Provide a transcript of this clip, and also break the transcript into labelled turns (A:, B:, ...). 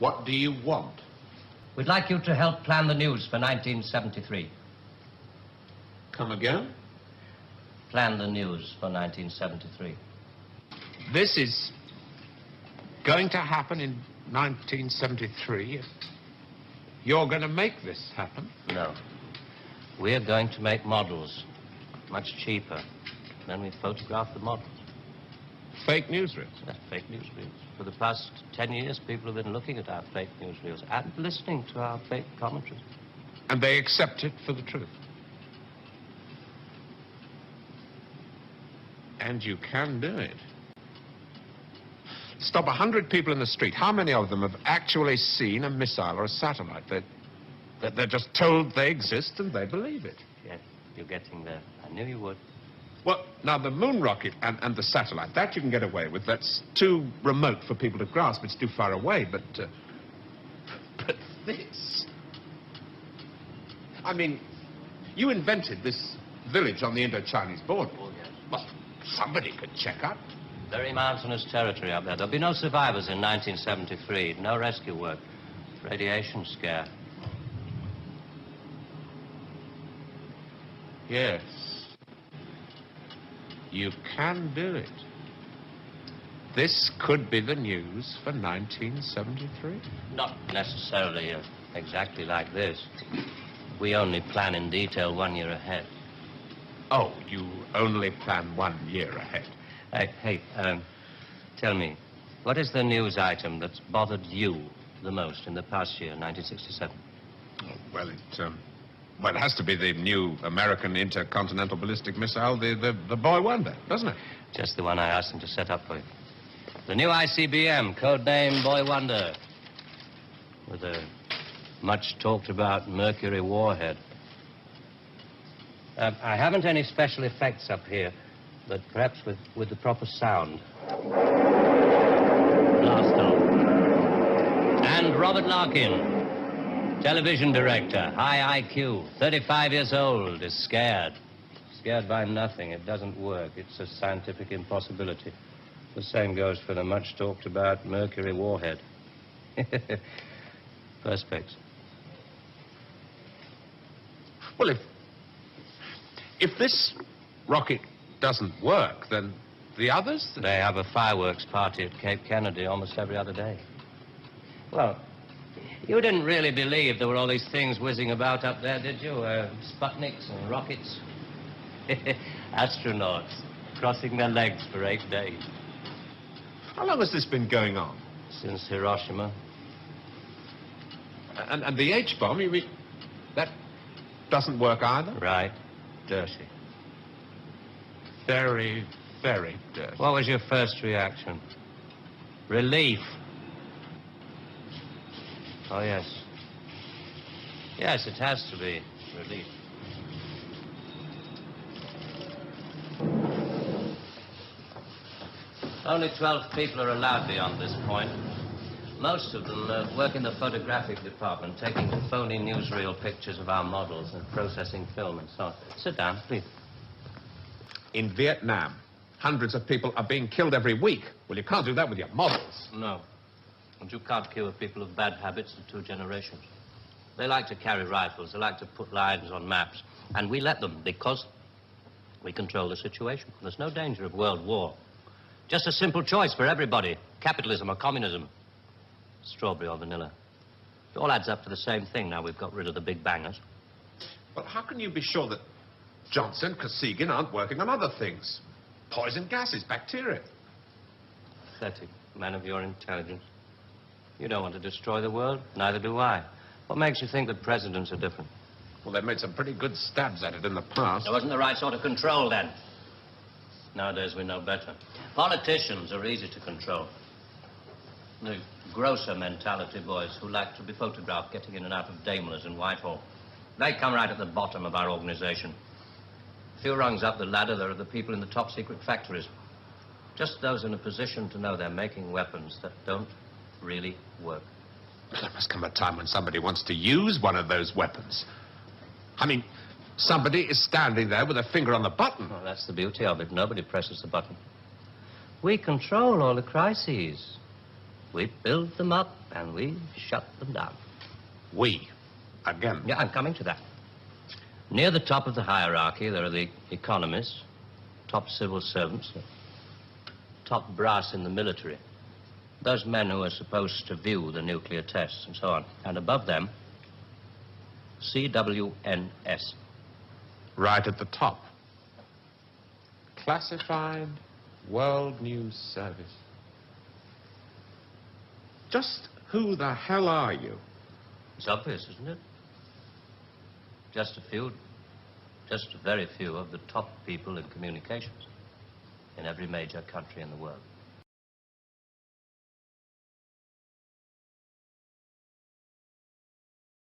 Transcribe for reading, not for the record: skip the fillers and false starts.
A: What do you want?
B: We'd like you to help plan the news for 1973.
A: Come again?
B: Plan the news for 1973.
A: This is going to happen in 1973. You're going to make this happen?
B: No. We're going to make models much cheaper. Then we photograph the models.
A: Fake newsreels?
B: Fake newsreels. For the past 10 years, people have been looking at our fake newsreels and listening to our fake commentaries.
A: And they accept it for the truth? And you can do it. Stop 100 people in the street. How many of them have actually seen a missile or a satellite? They're just told they exist and they believe it.
B: Yes, you're getting there. I knew you would.
A: Well, now, the moon rocket and the satellite, that you can get away with. That's too remote for people to grasp. It's too far away, but this... I mean, you invented this village on the Indo-Chinese border.
B: Oh, yes.
A: Well, somebody could check up.
B: Very mountainous territory up there. There'll be no survivors in 1973. No rescue work. Radiation scare.
A: Yes. You can do it. This could be the news for 1973.
B: Not necessarily exactly like this. We only plan in detail 1 year ahead.
A: Oh, you only plan 1 year ahead.
B: Hey, tell me, what is the news item that's bothered you the most in the past year, 1967?
A: Oh, well, it has to be the new American intercontinental ballistic missile, the Boy Wonder, doesn't it?
B: Just the one I asked him to set up for you. The new ICBM, codename Boy Wonder, with a much-talked-about Mercury warhead. I haven't any special effects up here, but perhaps with the proper sound. Blast off. And Robert Larkin, television director, high IQ, 35 years old, is scared. Scared by nothing. It doesn't work. It's a scientific impossibility. The same goes for the much-talked-about Mercury warhead. Perspex.
A: Well, if this rocket doesn't work, then the others...
B: They have a fireworks party at Cape Kennedy almost every other day. Well, you didn't really believe there were all these things whizzing about up there, did you? Sputniks and rockets. Astronauts crossing their legs for 8 days.
A: How long has this been going on?
B: Since Hiroshima.
A: And the H-bomb, you mean, that doesn't work either?
B: Right. Dirty.
A: Very, very dirty.
B: What was your first reaction? Relief. Oh, yes. Yes, it has to be relief. Only 12 people are allowed beyond this point. Most of them work in the photographic department, taking phony newsreel pictures of our models and processing film and so on. Sit down, please.
A: In Vietnam, hundreds of people are being killed every week. Well, you can't do that with your models.
B: No. And you can't cure people of bad habits in 2 generations. They like to carry rifles. They like to put lines on maps. And we let them because we control the situation. There's no danger of world war. Just a simple choice for everybody. Capitalism or communism. Strawberry or vanilla. It all adds up to the same thing now we've got rid of the big bangers.
A: Well, how can you be sure that Johnson, Kosygin aren't working on other things? Poison gases, bacteria.
B: Pathetic. Man of your intelligence. You don't want to destroy the world. Neither do I. What makes you think that presidents are different?
A: Well, they've made some pretty good stabs at it in the past.
B: There wasn't the right sort of control then. Nowadays we know better. Politicians are easy to control. The grosser mentality boys who like to be photographed getting in and out of Daimlers in Whitehall. They come right at the bottom of our organization. A few rungs up the ladder, there are the people in the top secret factories. Just those in a position to know they're making weapons that don't really work.
A: There must come a time when somebody wants to use one of those weapons. I mean, somebody is standing there with a finger on the button.
B: Well, that's the beauty of it. Nobody presses the button. We control all the crises. We build them up and we shut them down.
A: We. Again.
B: Yeah, I'm coming to that. Near the top of the hierarchy, there are the economists, top civil servants, the top brass in the military. Those men who are supposed to view the nuclear tests and so on. And above them, CWNS.
A: Right at the top. Classified World News Service. Just who the hell are you?
B: It's obvious, isn't it? Just a very few of the top people in communications in every major country in the world.